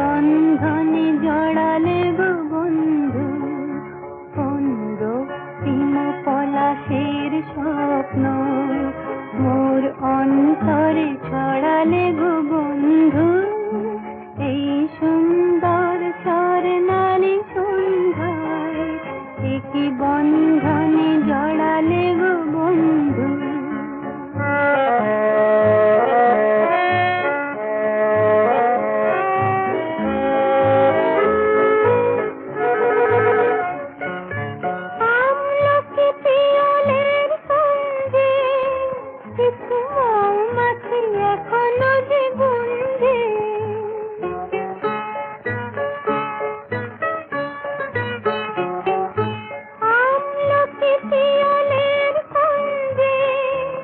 বন্ধনে জড়ালে গো বন্ধু, কোন রক্তিম পলাশের স্বপ্ন মোর অন্তরে ছড়ালে গো বন্ধু। এই সুন্দর স্বর্ণালী সন্ধ্যায় একই বন্ধনে জড়ালে গো বন্ধু। আমলকি পিয়লের সঙ্গে